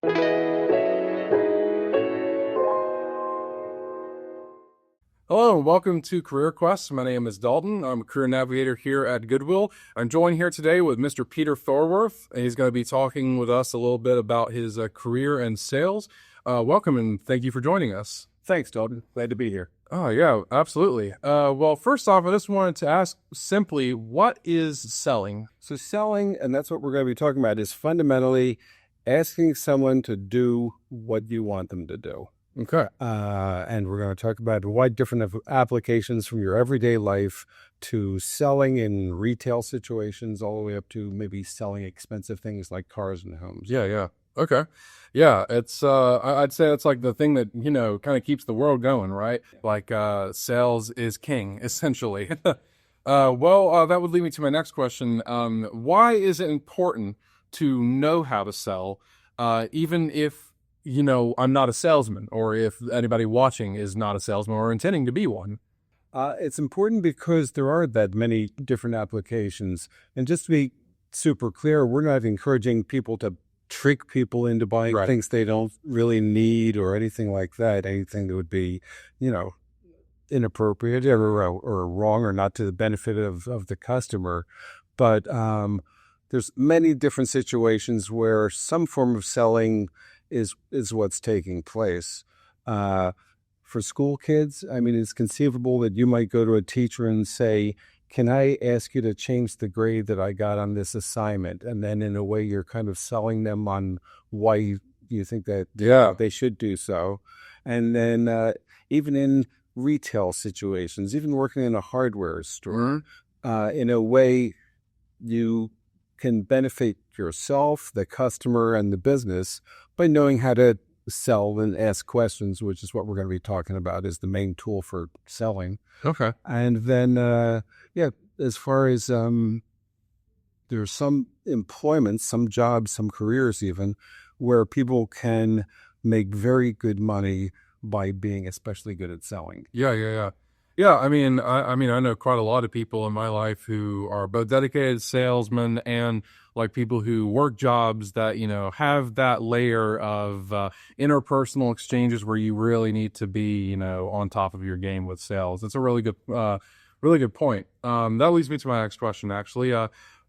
Hello and welcome to Career Quest. My name is Dalton. I'm a career navigator here at Goodwill. I'm joined here today with Mr. Peter Thorwarth. He's going to be talking with us a little bit about his career and sales. Welcome and thank you for joining us. Thanks, Dalton. Glad to be here. Oh, yeah, absolutely. Well, first off, I just wanted to ask simply, what is selling? So selling, and that's what we're going to be talking about, is fundamentally asking someone to do what you want them to do. Okay. And we're going to talk about a wide different applications from your everyday life to selling in retail situations, all the way up to maybe selling expensive things like cars and homes. Yeah. Okay. Yeah, it's I'd say it's like the thing that, kind of keeps the world going, right? Like sales is king, essentially. Well, that would lead me to my next question. Why is it important to know how to sell, even if I'm not a salesman, or if anybody watching is not a salesman or intending to be one? It's important because there are that many different applications. And just to be super clear, we're not encouraging people to trick people into buying things they don't really need or anything like that. Anything that would be, inappropriate or wrong or not to the benefit of the customer. But there's many different situations where some form of selling is what's taking place. For school kids, I mean, it's conceivable that you might go to a teacher and say, can I ask you to change the grade that I got on this assignment? And then in a way, you're kind of selling them on why you think that they should do so. And then even in retail situations, even working in a hardware store, in a way, you can benefit yourself, the customer, and the business by knowing how to sell and ask questions, which is what we're going to be talking about is the main tool for selling. Okay. And then, as far as there's some employments, some jobs, some careers even, where people can make very good money by being especially good at selling. Yeah. Yeah, I mean, I know quite a lot of people in my life who are both dedicated salesmen and like people who work jobs that, have that layer of interpersonal exchanges where you really need to be, on top of your game with sales. It's a really good point. That leads me to my next question, actually.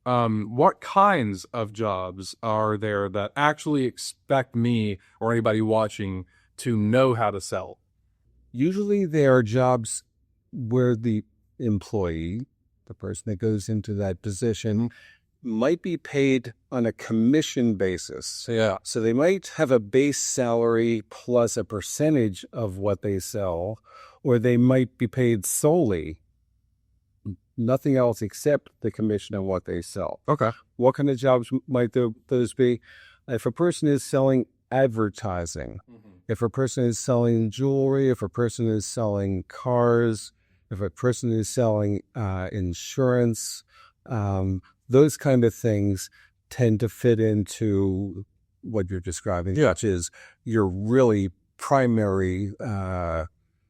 What kinds of jobs are there that actually expect me or anybody watching to know how to sell? Usually they are jobs where the employee, the person that goes into that position, might be paid on a commission basis. Yeah. So they might have a base salary plus a percentage of what they sell, or they might be paid solely, nothing else except the commission on what they sell. Okay. What kind of jobs might those be? If a person is selling advertising, if a person is selling jewelry, if a person is selling cars, if a person is selling insurance, those kind of things tend to fit into what you're describing, which is your really primary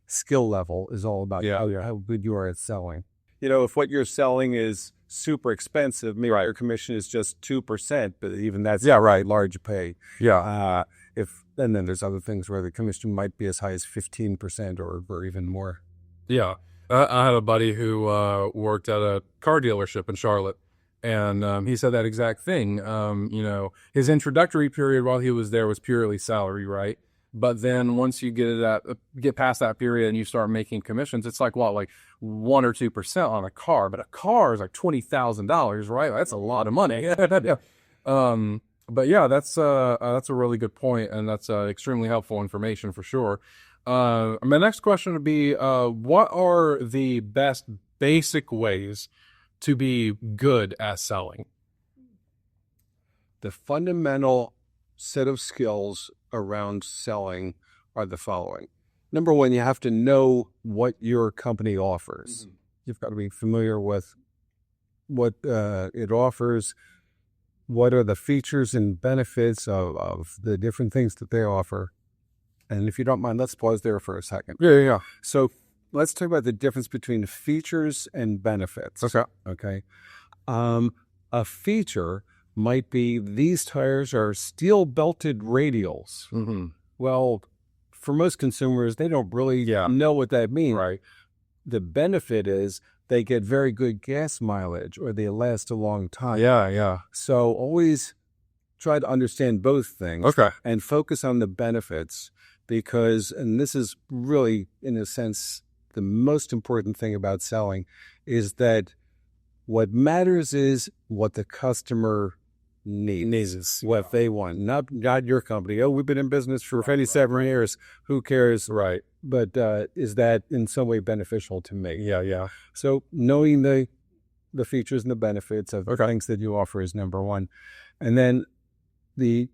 skill level is all about how good you are at selling. If what you're selling is super expensive, maybe your commission is just 2%, but even that's large pay. Yeah. And then there's other things where the commission might be as high as 15% or even more. Yeah. I had a buddy who worked at a car dealership in Charlotte, and he said that exact thing. His introductory period while he was there was purely salary, right? But then once you get past that period and you start making commissions, it's like 1 or 2% on a car. But a car is like $20,000, right? That's a lot of money. But yeah, that's a really good point, and that's extremely helpful information for sure. My next question would be, what are the best basic ways to be good at selling? The fundamental set of skills around selling are the following. Number one, you have to know what your company offers. You've got to be familiar with what it offers, what are the features and benefits of the different things that they offer. And if you don't mind, let's pause there for a second. Yeah. So let's talk about the difference between features and benefits. Okay. Okay. A feature might be these tires are steel belted radials. Mm-hmm. Well, for most consumers, they don't really know what that means. Right. The benefit is they get very good gas mileage or they last a long time. Yeah, yeah. So always try to understand both things. Okay. And focus on the benefits because, and this is really, in a sense, the most important thing about selling is that what matters is what the customer needs, what they want, not your company. Oh, we've been in business for 57 years. Who cares? Right. But is that in some way beneficial to me? Yeah, yeah. So knowing the features and the benefits of the things that you offer is number one. And then the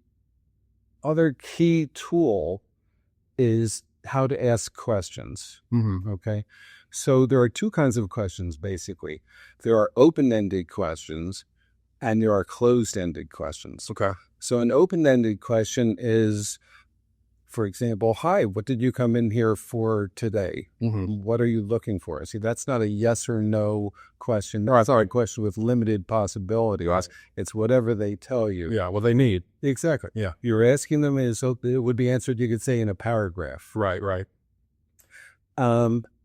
other key tool is how to ask questions. Mm-hmm. Okay. So there are two kinds of questions, basically. There are open-ended questions and there are closed-ended questions. Okay. So an open-ended question is, for example, hi, what did you come in here for today? Mm-hmm. What are you looking for? See, that's not a yes or no question. No, it's not a question with limited possibility. Right. It's whatever they tell you. Yeah, what they need. Exactly. Yeah. You're asking them, so it would be answered, you could say, in a paragraph. Right, right.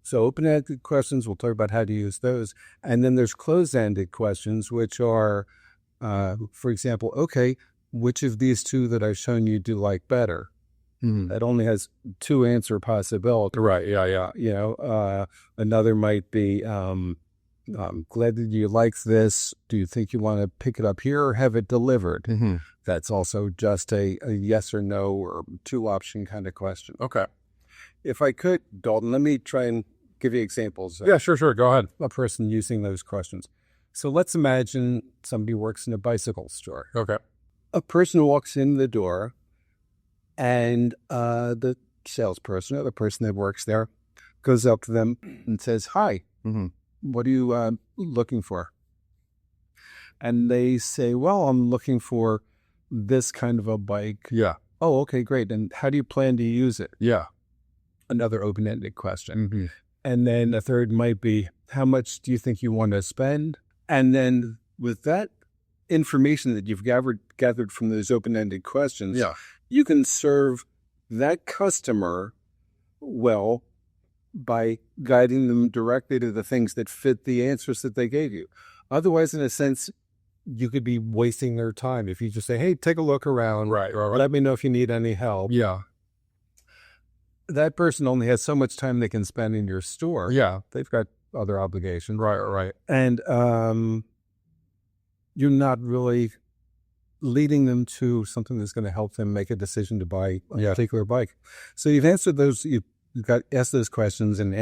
So open-ended questions, we'll talk about how to use those. And then there's closed-ended questions, which are, for example, okay, which of these two that I've shown you do you like better? Mm-hmm. That only has two answer possibilities. Right, yeah, yeah. You know, another might be, I'm glad that you like this. Do you think you want to pick it up here or have it delivered? Mm-hmm. That's also just a yes or no or two option kind of question. Okay. If I could, Dalton, let me try and give you examples. Yeah, sure. Go ahead. A person using those questions. So let's imagine somebody works in a bicycle store. Okay. A person walks in the door and the salesperson or the person that works there goes up to them and says, hi, mm-hmm. What are you looking for? And they say, well, I'm looking for this kind of a bike. Yeah. Oh, okay, great. And how do you plan to use it? Yeah. Another open-ended question. Mm-hmm. And then a third might be, how much do you think you want to spend? And then with that information that you've gathered from those open-ended questions, you can serve that customer well by guiding them directly to the things that fit the answers that they gave you. Otherwise, in a sense, you could be wasting their time if you just say, hey, take a look around. Right. Let me know if you need any help. Yeah. That person only has so much time they can spend in your store. Yeah. They've got other obligations. Right. And you're not really leading them to something that's going to help them make a decision to buy a particular bike. So you've answered those, you've asked those questions and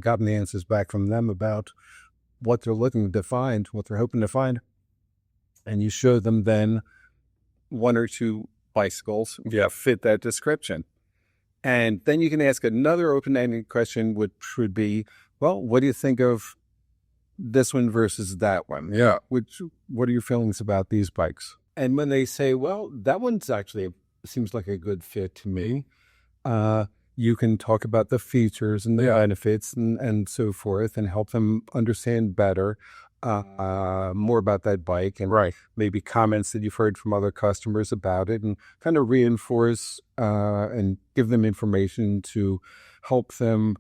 gotten the answers back from them about what they're looking to find, what they're hoping to find. And you show them then one or two bicycles fit that description. And then you can ask another open-ended question, which would be, well, what do you think of this one versus that one? Yeah. What are your feelings about these bikes? And when they say, well, that one's actually seems like a good fit to me, you can talk about the features and the benefits and so forth and help them understand better more about that bike and maybe comments that you've heard from other customers about it and kind of reinforce and give them information to help them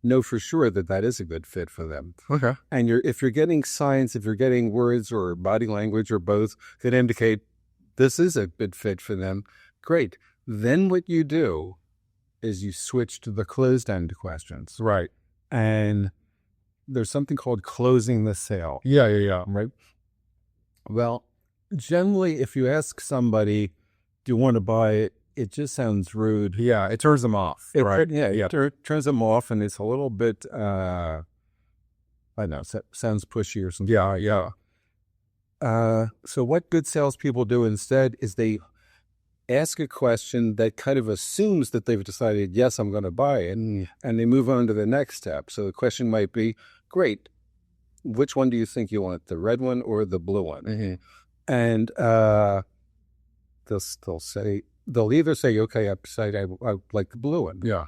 know for sure that that is a good fit for them. Okay. And if you're getting signs, if you're getting words or body language or both that indicate this is a good fit for them, great. Then what you do is you switch to the closed-end questions. Right. And there's something called closing the sale. Yeah. Right? Well, generally, if you ask somebody, do you want to buy it? It just sounds rude. Yeah, it turns them off. It turns them off, and it's a little bit, I don't know, sounds pushy or something. Yeah. So what good salespeople do instead is they ask a question that kind of assumes that they've decided, yes, I'm going to buy it, and they move on to the next step. So the question might be, great, which one do you think you want, the red one or the blue one? Mm-hmm. And they'll either say, okay, I decided I like the blue one. Yeah.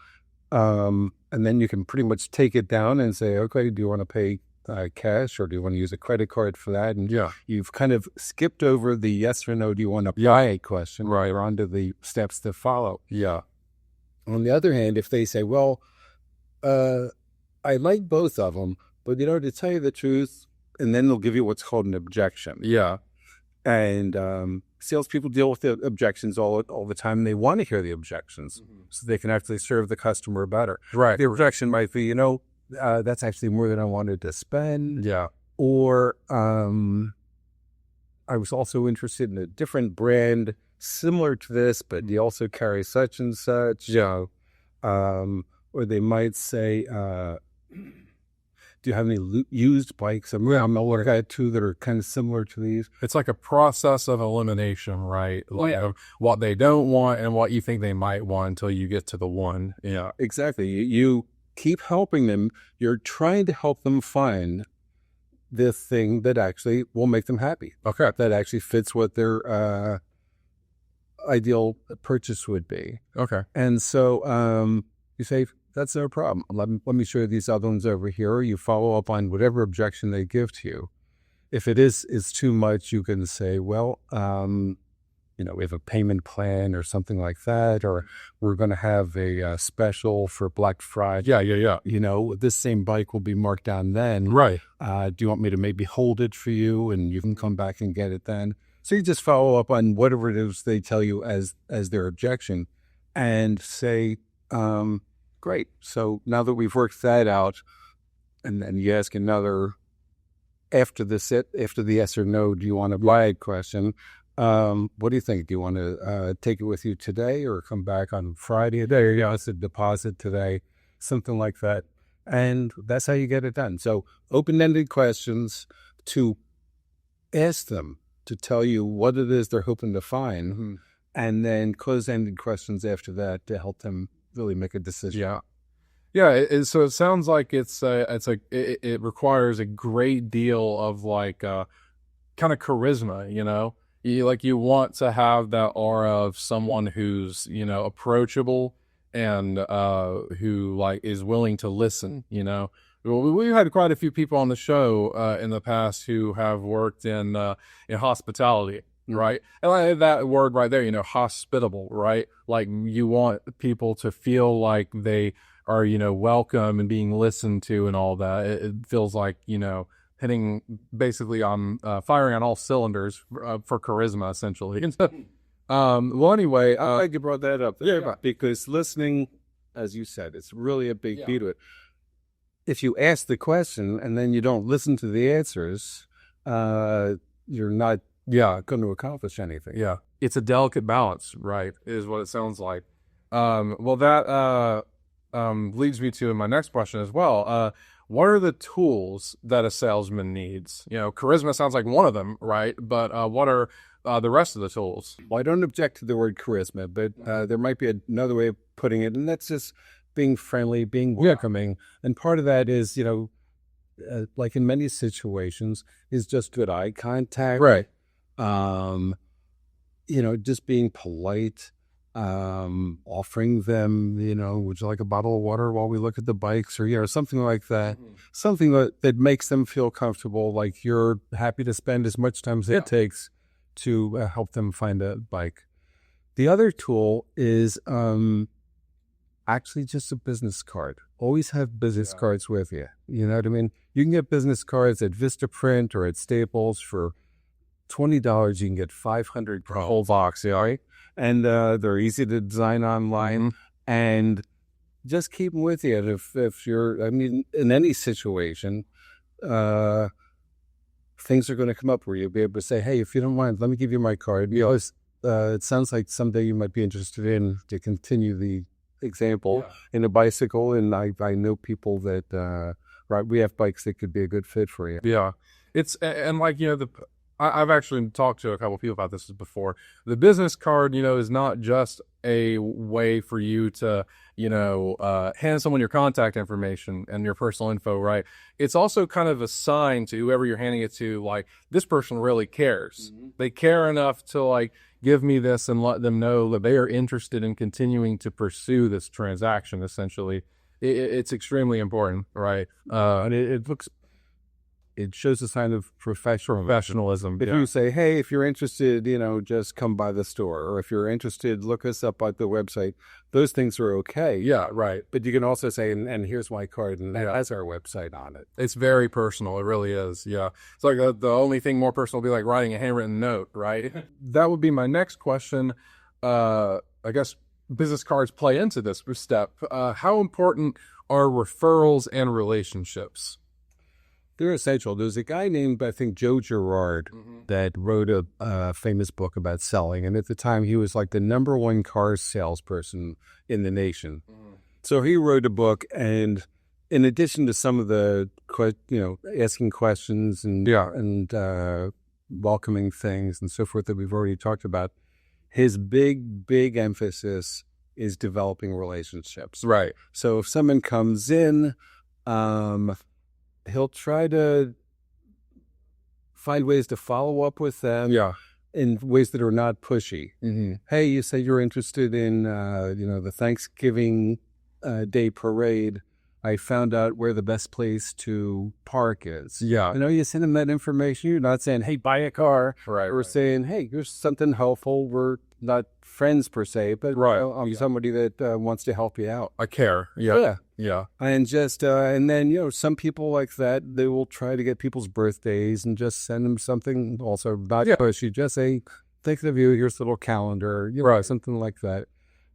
And then you can pretty much take it down and say, okay, do you want to pay cash, or do you want to use a credit card for that? And Yeah. you've kind of skipped over the yes or no, do you want to buy a question, Right. or onto the steps to follow. Yeah. On the other hand, if they say, well, I like both of them, but to tell you the truth, and then they'll give you what's called an objection. Yeah. And salespeople deal with the objections all the time. And they want to hear the objections so they can actually serve the customer better. Right. The objection might be, that's actually more than I wanted to spend. Yeah. Or I was also interested in a different brand similar to this, but you also carry such and such. Yeah. Or they might say, do you have any used bikes? I'm aware I had two that are kind of similar to these. It's like a process of elimination, right? Like of what they don't want and what you think they might want until you get to the one. Yeah. Exactly. You keep helping them. You're trying to help them find the thing that actually will make them happy. Okay. That actually fits what their ideal purchase would be. Okay. And so you say, that's no problem. Let me show you these other ones over here. You follow up on whatever objection they give to you. If it is too much, you can say, well, we have a payment plan or something like that, or we're going to have a special for Black Friday. Yeah. This same bike will be marked down then. Right. Do you want me to maybe hold it for you and you can come back and get it then? So you just follow up on whatever it is they tell you as their objection and say, great. So now that we've worked that out, and then you ask another after the yes or no, do you want to buy it question? What do you think? Do you want to take it with you today or come back on Friday? There you go. It's a deposit today, something like that. And that's how you get it done. So open-ended questions to ask them to tell you what it is they're hoping to find, and then close-ended questions after that to help them really make a decision. Yeah. Yeah. So it sounds like it requires a great deal of kind of charisma, You want to have that aura of someone who's, approachable and who is willing to listen, We've had quite a few people on the show in the past who have worked in hospitality, right? And that word right there, hospitable, right? Like you want people to feel like they are, welcome and being listened to and all that. It feels like, hitting basically on firing on all cylinders for charisma, essentially. Well, anyway, I'm glad you brought that up. Yeah. Because listening, as you said, it's really a big key to it. If you ask the question and then you don't listen to the answers, you're not going to accomplish anything. Yeah. It's a delicate balance, right, is what it sounds like. Well, that leads me to my next question as well. What are the tools that a salesman needs? Charisma sounds like one of them, right? But what are the rest of the tools? Well, I don't object to the word charisma, but there might be another way of putting it, and that's just being friendly, being welcoming. And part of that is, like in many situations, is just good eye contact. Right. Just being polite, offering them, would you like a bottle of water while we look at the bikes, or something like that. Something that makes them feel comfortable, like you're happy to spend as much time as it takes to help them find a bike. The other tool is actually just a business card. Always have business cards with you. You know what I mean? You can get business cards at Vistaprint or at Staples for $20. You can get 500 per whole box, right? And they're easy to design online, and just keep them with you. And if you're, in any situation, things are going to come up where you'll be able to say, hey, if you don't mind, let me give you my card. It sounds like someday you might be interested in, to continue the example, in a bicycle. And I know people that, we have bikes that could be a good fit for you. Yeah. I've actually talked to a couple of people about this before. The business card, is not just a way for you to, hand someone your contact information and your personal info, right? It's also kind of a sign to whoever you're handing it to, like, this person really cares. They care enough to, give me this and let them know that they are interested in continuing to pursue this transaction, essentially. It's extremely important, right? And it looks it shows a sign of Professionalism. If Yeah. you say, hey, if you're interested, just come by the store, or if you're interested, look us up at the website. Those things are okay. Yeah, right. But you can also say, and here's my card, and that Yeah. has our website on it. It's very personal. It really is. Yeah. It's like the only thing more personal would be like writing a handwritten note, right? That would be my next question. I guess business cards play into this step. How important are referrals and relationships? They're essential. There's a guy named, I think, Joe Girard that wrote a famous book about selling. And at the time, he was like the #1 car salesperson in the nation. So he wrote a book, and in addition to some of the, asking questions and welcoming things and so forth that we've already talked about, his big emphasis is developing relationships. Right. So if someone comes in, he'll try to find ways to follow up with them in ways that are not pushy. Hey, you say you're interested in, the Thanksgiving Day parade. I found out where the best place to park is. Yeah. I know you send them that information. You're not saying, hey, buy a car. Right. We're saying, hey, here's something helpful. We're not friends per se, but I'm somebody that wants to help you out. I care. Yeah. Yeah. And just, and then, some people like that, they will try to get people's birthdays and just send them something also not pushy. Just say, think of you, here's a little calendar, something like that.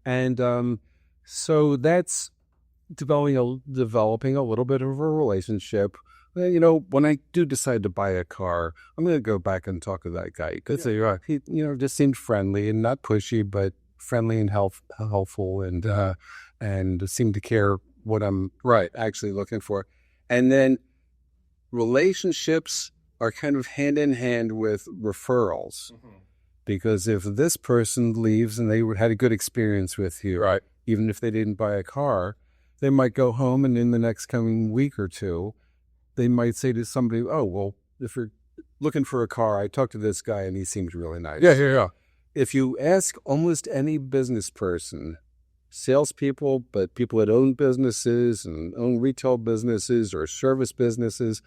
And so that's developing a little bit of a relationship. When I do decide to buy a car, I'm going to go back and talk to that guy because he, just seemed friendly and not pushy, but friendly and helpful, and seemed to care what I'm actually looking for. And then relationships are kind of hand in hand with referrals, because if this person leaves and they had a good experience with you, even if they didn't buy a car, they might go home, and in the next coming week or two, they might say to somebody, oh, well, if you're looking for a car, I talked to this guy and he seems really nice. Yeah. If you ask almost any business person, salespeople, but people that own businesses and own retail businesses or service businesses,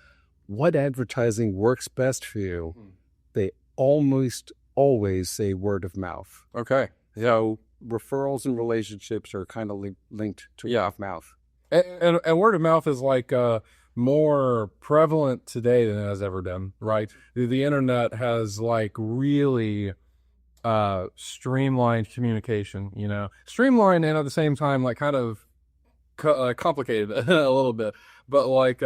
what advertising works best for you, they almost always say word of mouth. Okay. So referrals and relationships are kind of linked to word of mouth. And word of mouth is like more prevalent today than it has ever been, right? The internet has like really streamlined communication, streamlined and at the same time like kind of complicated a little bit. But like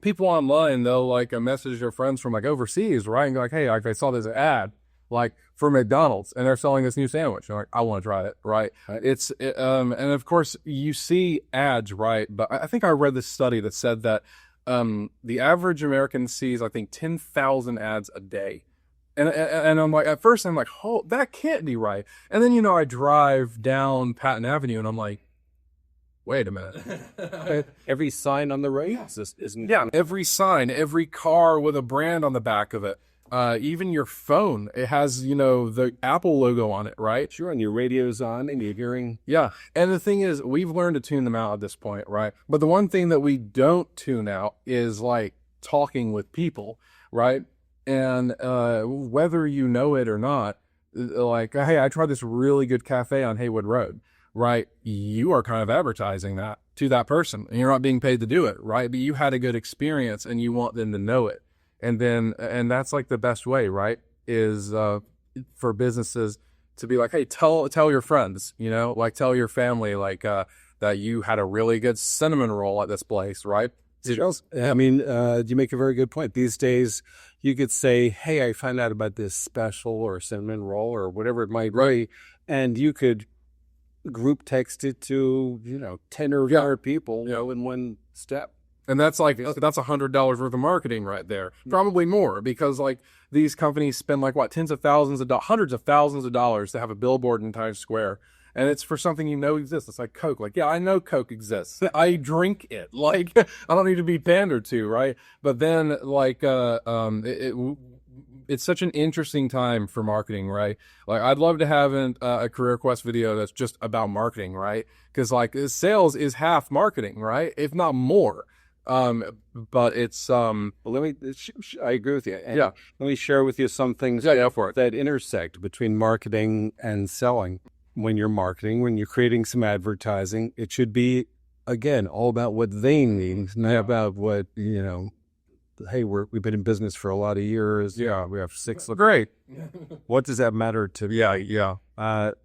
people online, they'll like message their friends from like overseas, right? And go like, hey, like I saw this ad like for McDonald's and they're selling this new sandwich. And like, I want to try it, right? And of course you see ads, right? But I think I read this study that said that the average American sees, I think, 10,000 ads a day. And I'm like, at first I'm like, oh, that can't be right. And then, I drive down Patton Avenue and I'm like, wait a minute. Every sign on the road isn't. Yeah, every sign, every car with a brand on the back of it. Even your phone, it has, the Apple logo on it, right? Sure, and your radio's on and you're hearing. Yeah, and the thing is, we've learned to tune them out at this point, right? But the one thing that we don't tune out is like talking with people, right? And whether you know it or not, like, hey, I tried this really good cafe on Haywood Road, right? You are kind of advertising that to that person, and you're not being paid to do it, right? But you had a good experience, and you want them to know it. And that's like the best way, right? Is for businesses to be like, hey, tell your friends, like tell your family, like that you had a really good cinnamon roll at this place, right? I mean, you make a very good point. These days, you could say, hey, I found out about this special or cinnamon roll or whatever it might be, and you could group text it to, 10 or 100 people, in one step. And that's $100 worth of marketing right there. Probably more, because like these companies spend like hundreds of thousands of dollars to have a billboard in Times Square. And it's for something exists. It's like Coke. Like, yeah, I know Coke exists. I drink it. Like, I don't need to be pandered to, right? But then, like, it's such an interesting time for marketing, right? Like, I'd love to have a Career Quest video that's just about marketing, right? Because, like, sales is half marketing, right? If not more. But it's Well, I agree with you. And yeah, let me share with you some things yeah, for it. that intersect between marketing and selling. When you're marketing, when you're creating some advertising, it should be, again, all about what they need, not about what, hey, we've been in business for a lot of years. Yeah. We have six. Great. What does that matter to me? Yeah.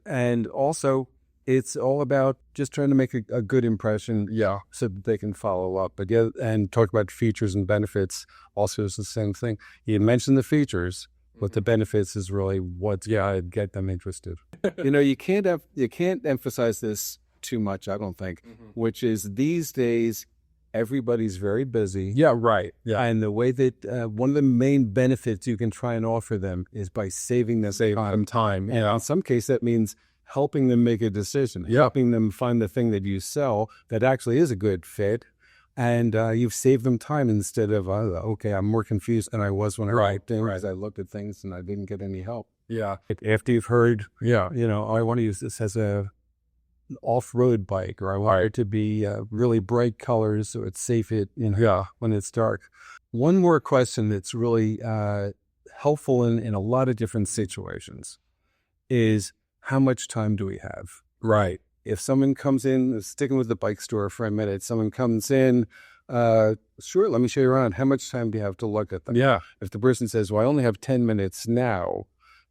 And also, it's all about just trying to make a good impression, Yeah. so that they can follow up. But yeah, and talk about features and benefits. Also, is the same thing. You mentioned the features, but the benefits is really what's going to get them interested. You can't emphasize this too much, I don't think. Which is, these days, everybody's very busy. Yeah, right. Yeah. And the way that one of the main benefits you can try and offer them is by saving them time. And in some case, that means helping them make a decision, helping them find the thing that you sell that actually is a good fit. And you've saved them time instead of, okay, I'm more confused than I was when I walked in, as I looked at things and I didn't get any help. Yeah. After you've heard, I want to use this as an off-road bike, or I want it to be really bright colors so it's safe when it's dark. One more question that's really helpful in a lot of different situations is, how much time do we have? Right. If someone comes in, sticking with the bike store for a minute, someone comes in, sure, let me show you around. How much time do you have to look at them? Yeah. If the person says, well, I only have 10 minutes now,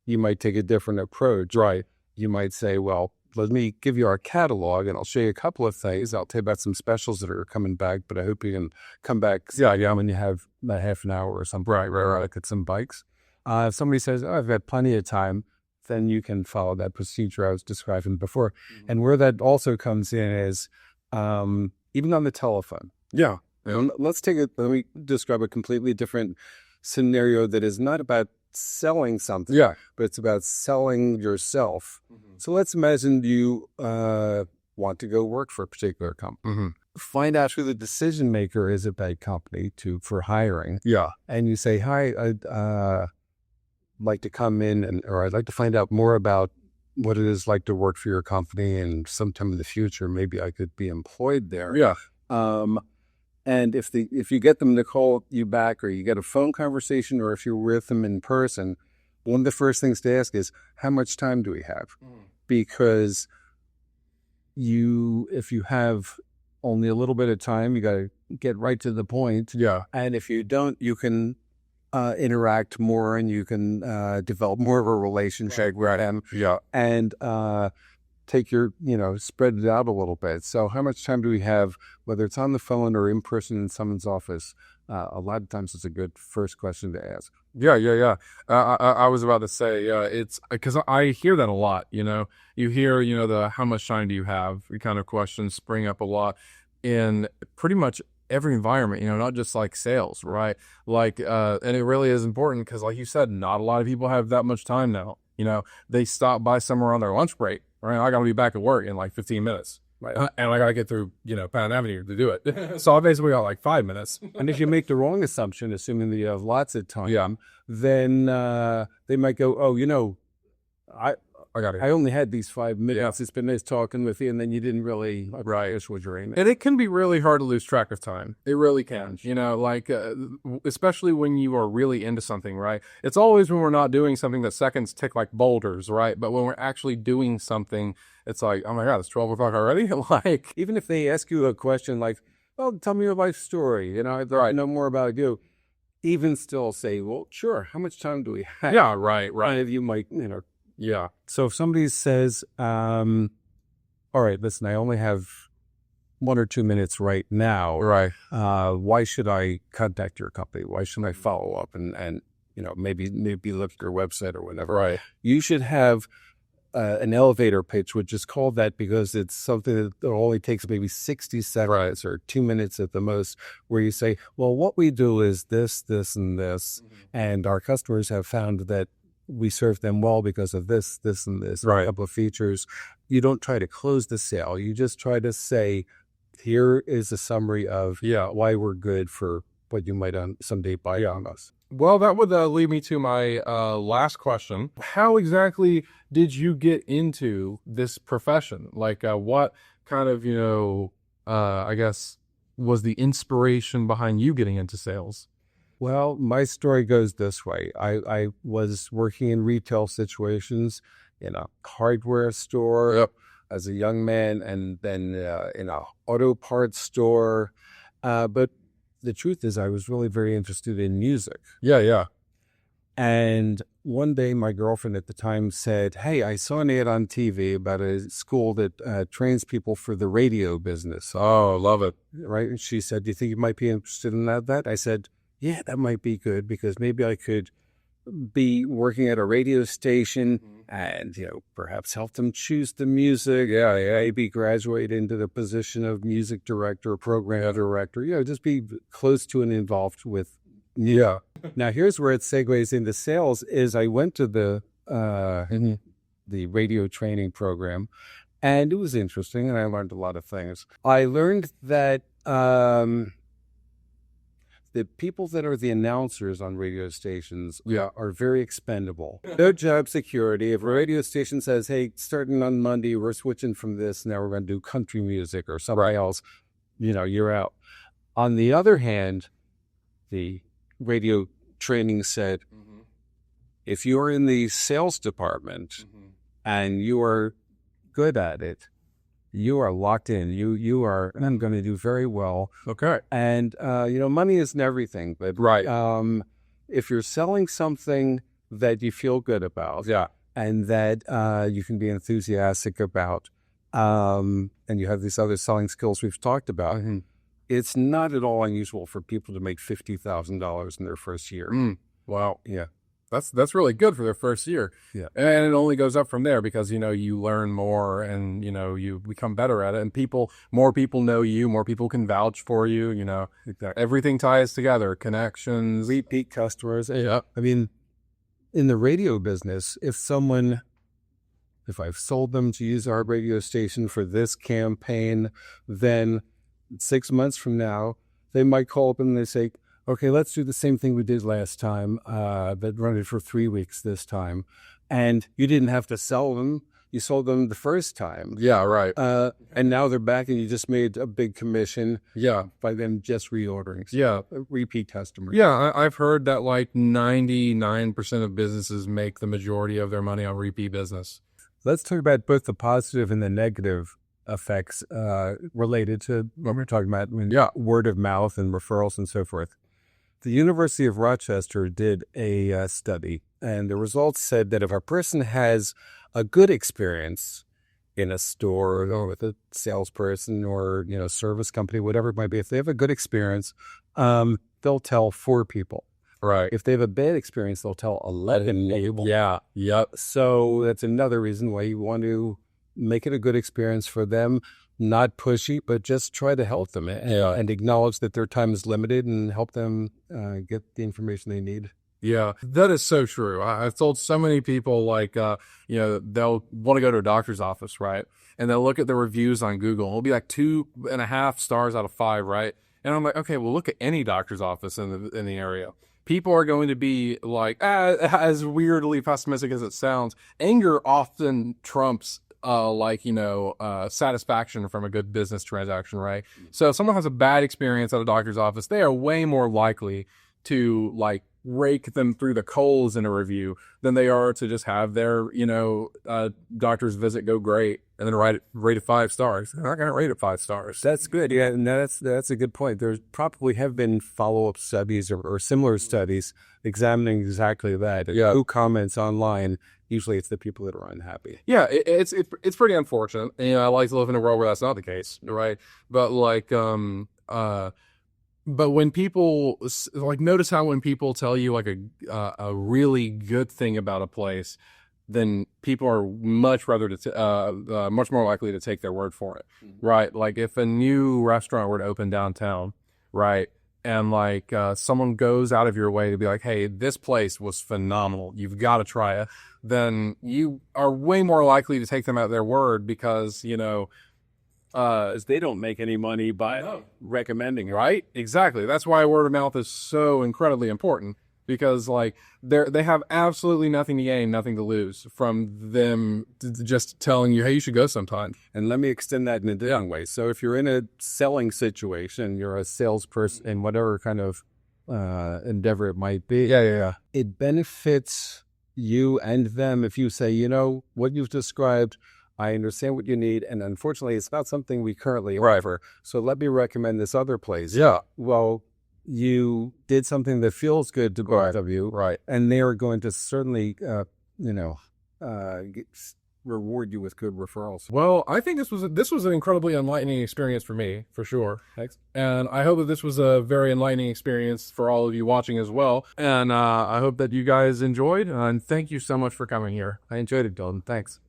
you might take a different approach. Right. You might say, well, let me give you our catalog and I'll show you a couple of things. I'll tell you about some specials that are coming back, but I hope you can come back when you have about half an hour or something. Right. Look at some bikes. If somebody says, oh, I've got plenty of time, then you can follow that procedure I was describing before. And where that also comes in is even on the telephone. Yeah. Let me describe a completely different scenario that is not about selling something, but it's about selling yourself. So let's imagine you want to go work for a particular company. Find out who the decision maker is at that company for hiring. Yeah. And you say, hi, I'd like to come in or I'd like to find out more about what it is like to work for your company, and sometime in the future, maybe I could be employed there. Yeah. And if you get them to call you back, or you get a phone conversation, or if you're with them in person, one of the first things to ask is, how much time do we have? Because if you have only a little bit of time, you got to get right to the point. Yeah. And if you don't, you can interact more, and you can develop more of a relationship with them. Yeah. And take spread it out a little bit. So how much time do we have, whether it's on the phone or in person in someone's office? A lot of times it's a good first question to ask. Yeah. I was about to say, it's because I hear that a lot. You hear, the how much time do you have? Kind of questions spring up a lot in pretty much every environment, not just like sales, right? Like, and it really is important because, like you said, not a lot of people have that much time now. They stop by somewhere on their lunch break, right? I got to be back at work in like 15 minutes. Right. And I got to get through, Penn Avenue to do it. So I basically got like 5 minutes. And if you make the wrong assumption, assuming that you have lots of time, then they might go, oh, I only had these 5 minutes. It's been nice talking with you, and then you didn't really accomplish what you're aiming. And it can be really hard to lose track of time. It really can. Especially when you are really into something, right? It's always when we're not doing something that seconds tick like boulders, right? But when we're actually doing something, it's like, oh my God, it's 12 o'clock already? Like, even if they ask you a question like, well, tell me your life story, I'd like to know more about you. Even still say, well, sure, how much time do we have? Yeah, right. You might, Yeah. So if somebody says, all right, listen, I only have 1 or 2 minutes right now. Right. Why should I contact your company? Why should I follow up and maybe look at your website or whatever? Right. You should have an elevator pitch, which is called that because it's something that only takes maybe 60 seconds or 2 minutes at the most, where you say, well, what we do is this, this, and this. And our customers have found that we serve them well because of this, and this, a couple of features. You don't try to close the sale. You just try to say, here is a summary of why we're good for what you might someday buy from us. Well, that would lead me to my last question. How exactly did you get into this profession? Like, what kind of, I guess, was the inspiration behind you getting into sales? Well, my story goes this way. I was working in retail situations in a hardware store Yep. as a young man, and then in a auto parts store. But the truth is, I was really very interested in music. Yeah, yeah. And one day, my girlfriend at the time said, "Hey, I saw an ad on TV about a school that trains people for the radio business." Oh, love it. Right? And she said, "Do you think you might be interested in that?" I said, "Yeah, that might be good because maybe I could be working at a radio station and, perhaps help them choose the music. Yeah, maybe graduate into the position of music director, program director, just be close to and involved with." Yeah. Now, here's where it segues into sales is I went to the radio training program, and it was interesting, and I learned a lot of things. I learned that the people that are the announcers on radio stations are very expendable. No job security. If a radio station says, "Hey, starting on Monday, we're switching from this, now we're going to do country music or something else," you're out. On the other hand, the radio training said, if you're in the sales department and you are good at it, you are locked in. You are going to do very well. Okay. And, money isn't everything. But if you're selling something that you feel good about and that you can be enthusiastic about, and you have these other selling skills we've talked about, it's not at all unusual for people to make $50,000 in their first year. Wow. Yeah. That's really good for their first year. Yeah. And it only goes up from there because, you learn more and, you become better at it. And more people know you, more people can vouch for you, Exactly. Everything ties together, connections. Repeat customers. Yeah. I mean, in the radio business, if I've sold them to use our radio station for this campaign, then 6 months from now, they might call up and they say, "Okay, let's do the same thing we did last time, but run it for 3 weeks this time." And you didn't have to sell them. You sold them the first time. Yeah, right. And now they're back and you just made a big commission by them just reordering. Yeah. Repeat customers. Yeah, I've heard that like 99% of businesses make the majority of their money on repeat business. Let's talk about both the positive and the negative effects related to what we're talking about, word of mouth and referrals and so forth. The University of Rochester did a study, and the results said that if a person has a good experience in a store or with a salesperson or service company, whatever it might be, if they have a good experience, they'll tell 4 people. Right. If they have a bad experience, they'll tell 11 people. Yeah. Yep. So that's another reason why you want to make it a good experience for them, not pushy, but just try to help them and acknowledge that their time is limited and help them get the information they need. Yeah, that is so true. I've told so many people they'll want to go to a doctor's office, right? And they'll look at the reviews on Google. It'll be like 2.5 stars out of 5, right? And I'm like, okay, well, look at any doctor's office in the area. People are going to be like, as weirdly pessimistic as it sounds, anger often trumps satisfaction from a good business transaction, right? So if someone has a bad experience at a doctor's office, they are way more likely to rake them through the coals in a review than they are to just have their, doctor's visit go great and then rate it 5 stars. They're not going to rate it 5 stars. That's good. Yeah, and that's a good point. There probably have been follow-up studies or similar studies examining exactly that. Yeah. Who comments online? Usually it's the people that are unhappy. Yeah, it's pretty unfortunate. I like to live in a world where that's not the case, right? But but when people notice how when people tell you a really good thing about a place, then people are much more likely to take their word for it, right? Like if a new restaurant were to open downtown, right? And someone goes out of your way to be like, "Hey, this place was phenomenal. You've got to try it." Then you are way more likely to take them at their word because, they don't make any money by recommending it. Right? Exactly. That's why word of mouth is so incredibly important. because like they have absolutely nothing to gain, nothing to lose from them just telling you, hey, you should go sometime. And let me extend that in a different way. So if you're in a selling situation, you're a salesperson in whatever kind of endeavor it might be. Yeah. It benefits you and them if you say, you know, what you've described, I understand what you need, and unfortunately, it's not something we currently offer. So let me recommend this other place. Yeah. Well, you did something that feels good to both of you, Right. and they are going to certainly, reward you with good referrals. Well, I think this was an incredibly enlightening experience for me, for sure. Thanks. And I hope that this was a very enlightening experience for all of you watching as well. And I hope that you guys enjoyed. And thank you so much for coming here. I enjoyed it, Dalton. Thanks.